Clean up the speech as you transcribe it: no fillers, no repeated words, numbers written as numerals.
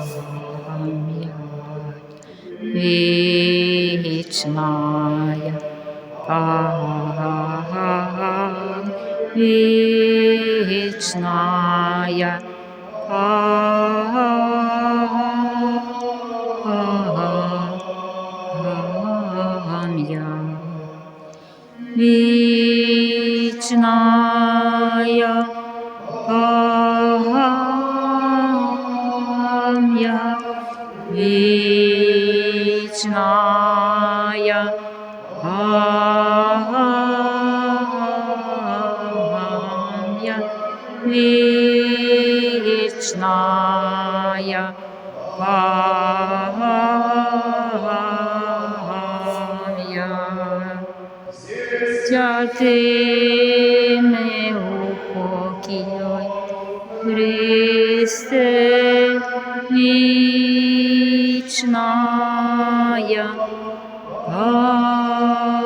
вечная память, вечная память, вечная память, вечная память, вечная память. Святими упокой, Христе, вечная память.